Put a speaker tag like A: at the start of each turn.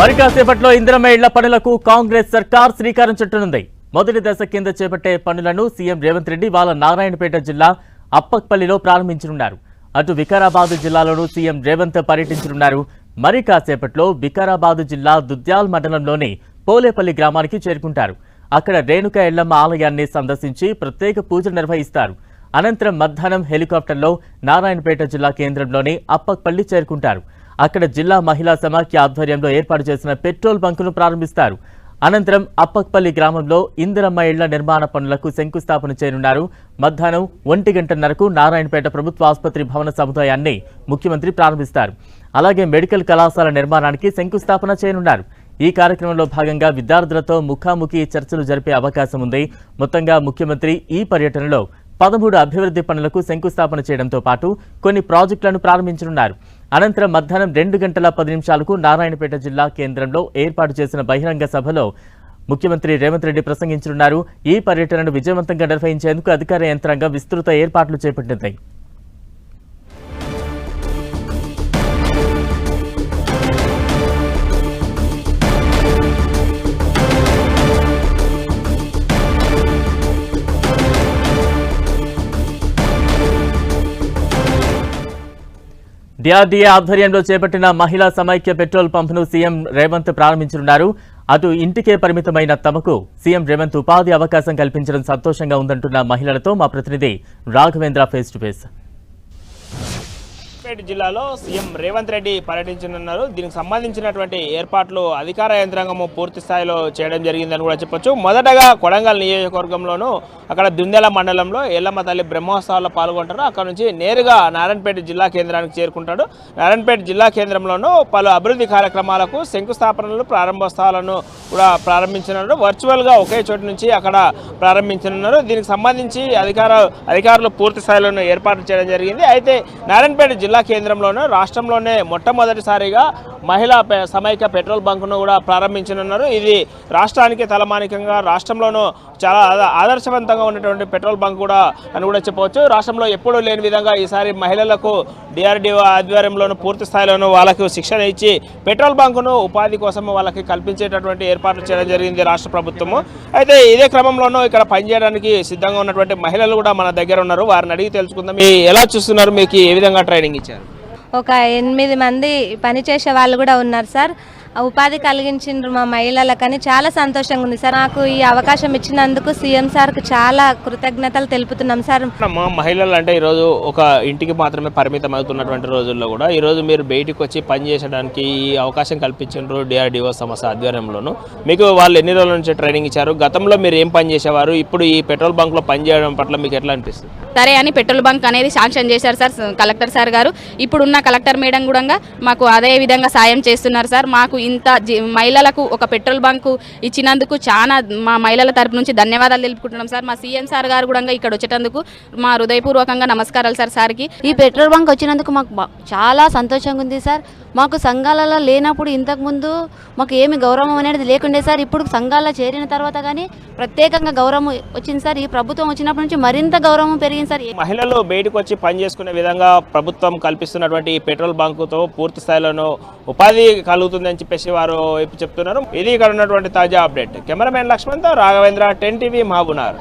A: మరి కాసేపట్లో ఇందిరమ్మ ఇళ్ల పనులకు కాంగ్రెస్ సర్కార్ శ్రీకారం చుట్టనుంది. మొదటి దశ కింద చేపట్టే పనులను సీఎం రేవంత్ రెడ్డి వాళ్ళ నారాయణపేట జిల్లా అప్పక్పల్లిలో ప్రారంభించనున్నారు. అటు వికారాబాద్ జిల్లాలోనూ సీఎం రేవంత్ పర్యటించనున్నారు. మరి కాసేపట్లో వికారాబాద్ జిల్లా దుద్యాల్ మండలంలోని పోలేపల్లి గ్రామానికి చేరుకుంటారు. అక్కడ రేణుక ఎల్లమ్మ ఆలయాన్ని సందర్శించి ప్రత్యేక పూజలు నిర్వహిస్తారు. అనంతరం మధ్యాహ్నం హెలికాప్టర్లో నారాయణపేట జిల్లా కేంద్రంలోని అప్పక్పల్లి చేరుకుంటారు. అక్కడ జిల్లా మహిళా సమాఖ్య ఆధ్వర్యంలో ఏర్పాటు చేసిన పెట్రోల్ బంకును ప్రారంభిస్తారు. అనంతరం అప్పక్పల్లి గ్రామంలో ఇందిరమ్మ ఇళ్ల నిర్మాణ పనులకు శంకుస్థాపన చేయనున్నారు. మధ్యాహ్నం 1:00 నారాయణపేట ప్రభుత్వ ఆసుపత్రి భవన సముదాయాన్ని ముఖ్యమంత్రి ప్రారంభిస్తారు. అలాగే మెడికల్ కళాశాల నిర్మాణానికి శంకుస్థాపన చేయనున్నారు. ఈ కార్యక్రమంలో భాగంగా విద్యార్థులతో ముఖాముఖి చర్చలు జరిపే అవకాశం ఉంది. మొత్తంగా ముఖ్యమంత్రి ఈ పర్యటనలో 13 అభివృద్ధి పనులకు శంకుస్థాపన చేయడంతో పాటు కొన్ని ప్రాజెక్టులను ప్రారంభించనున్నారు. అనంతరం మధ్యాహ్నం 2:10 నారాయణపేట జిల్లా కేంద్రంలో ఏర్పాటు చేసిన బహిరంగ సభలో ముఖ్యమంత్రి రేవంత్ రెడ్డి ప్రసంగించనున్నారు. ఈ పర్యటనను విజయవంతంగా నిర్వహించేందుకు అధికార యంత్రాంగం విస్తృత ఏర్పాట్లు చేపట్టింది. డిఆర్డీఏ ఆధ్వర్యంలో చేపట్టిన మహిళా సమైక్య పెట్రోల్ పంపును సీఎం రేవంత్ ప్రారంభించనున్నారు. అటు ఇంటికే పరిమితమైన తమకు సీఎం రేవంత్ ఉపాధి అవకాశం కల్పించడం సంతోషంగా ఉందంటున్న మహిళలతో మా ప్రతినిధి రాఘవేంద్ర ఫేస్ టు ఫేస్.
B: జిల్లాలో సీఎం రేవంత్ రెడ్డి పర్యటించనున్నారు. దీనికి సంబంధించినటువంటి ఏర్పాట్లు అధికార యంత్రాంగము పూర్తి స్థాయిలో చేయడం జరిగిందని కూడా చెప్పొచ్చు. మొదటగా కొడంగల్ నియోజకవర్గంలోనూ అక్కడ దుందెల మండలంలో ఎల్లమ్మ తల్లి బ్రహ్మోత్సవాల్లో పాల్గొంటారు. అక్కడ నుంచి నేరుగా నారాయణపేట జిల్లా కేంద్రానికి చేరుకుంటాడు. నారాయణపేట జిల్లా కేంద్రంలోనూ పలు అభివృద్ధి కార్యక్రమాలకు శంకుస్థాపనలు ప్రారంభోత్సవాలను కూడా ప్రారంభించనున్నారు. వర్చువల్గా ఒకే చోటు నుంచి అక్కడ ప్రారంభించనున్నారు. దీనికి సంబంధించి అధికారులు పూర్తి స్థాయిలో ఏర్పాటు చేయడం జరిగింది. అయితే నారాయణపేట జిల్లా కేంద్రంలోనూ రాష్ట్రంలోనే మొట్టమొదటిసారిగా మహిళా సమైక్య పెట్రోల్ బంకును కూడా ప్రారంభించనున్నారు. ఇది రాష్ట్రానికి తలమానికంగా రాష్ట్రంలోనూ చాలా ఆదర్శవంతంగా ఉన్నటువంటి పెట్రోల్ బంక్ కూడా అని కూడా చెప్పవచ్చు. రాష్ట్రంలో ఎప్పుడూ లేని విధంగా ఈసారి మహిళలకు డిఆర్డీఓ ఆధ్వర్యంలోనూ పూర్తి స్థాయిలోనూ వాళ్ళకు శిక్షణ ఇచ్చి పెట్రోల్ బంకును ఉపాధి కోసం వాళ్ళకి కల్పించేటటువంటి ఏర్పాట్లు చేయడం జరిగింది రాష్ట్ర ప్రభుత్వము. అయితే ఇదే క్రమంలోనూ ఇక్కడ పనిచేయడానికి సిద్ధంగా ఉన్నటువంటి మహిళలు కూడా మన దగ్గర ఉన్నారు. వారిని అడిగి తెలుసుకుందాం. ఎలా చూస్తున్నారు, మీకు ఏ విధంగా ట్రైనింగ్ ఇచ్చారు?
C: ఒక 8 మంది పనిచేసే వాళ్ళు కూడా ఉన్నారు సార్. ఉపాధి కలిగించిండ్రు మా మహిళలకని చాలా సంతోషంగా ఉంది సార్. నాకు ఈ అవకాశం ఇచ్చినందుకు సీఎం సార్కి చాలా కృతజ్ఞతలు తెలుపుతున్నాం సార్.
B: మా మహిళలు అంటే ఈరోజు ఒక ఇంటికి మాత్రమే పరిమితం అవుతున్నటువంటి రోజుల్లో కూడా ఈరోజు మీరు బయటికి వచ్చి పనిచేయడానికి ఈ అవకాశం కల్పించారు డిఆర్డీఓ సంస్థ ఆధ్వర్యంలోను. మీకు వాళ్ళు ఎన్ని రోజుల నుంచి ట్రైనింగ్ ఇచ్చారు? గతంలో మీరు ఏం పని చేసేవారు? ఇప్పుడు ఈ పెట్రోల్ బంక్లో పనిచేయడం పట్ల మీకు ఎట్లా అనిపిస్తుంది?
D: సరే అని పెట్రోల్ బంక్ అనేది శాంక్షన్ చేశారు సార్ కలెక్టర్ సార్ గారు. ఇప్పుడున్న కలెక్టర్ మేడం కూడా మాకు అదే విధంగా సాయం చేస్తున్నారు సార్. మాకు ఇంత మహిళలకు ఒక పెట్రోల్ బంకు ఇచ్చినందుకు చాలా మా మహిళల తరపు నుంచి ధన్యవాదాలు తెలుపుకుంటున్నాం సార్. మా సీఎం సార్ గారు కూడా ఇక్కడ వచ్చేటందుకు మా హృదయపూర్వకంగా నమస్కారాలు సార్. సార్కి
E: ఈ పెట్రోల్ బంక్ వచ్చినందుకు మాకు చాలా సంతోషంగా ఉంది సార్. మాకు సంఘాలలో లేనప్పుడు ఇంతకుముందు మాకు ఏమి గౌరవం అనేది లేకుండే సార్. ఇప్పుడు సంఘాల్లో చేరిన తర్వాత కానీ ప్రత్యేకంగా గౌరవం వచ్చింది సార్. ఈ ప్రభుత్వం వచ్చినప్పటి నుంచి మరింత గౌరవం పెరిగింది సార్.
B: మహిళలు బయటకు వచ్చి పనిచేసుకునే విధంగా ప్రభుత్వం కల్పిస్తున్నటువంటి ఈ పెట్రోల్ బంకుతో పూర్తి స్థాయిలోనూ ఉపాధి కలుగుతుందని చెప్పేసి వారు చెప్తున్నారు. ఇది ఇక్కడ ఉన్నటువంటి తాజా అప్డేట్. కెమెరామెన్ లక్ష్మణ్తో రాఘవేంద్ర, 10 టీవీ, మహబూబ్నగర్.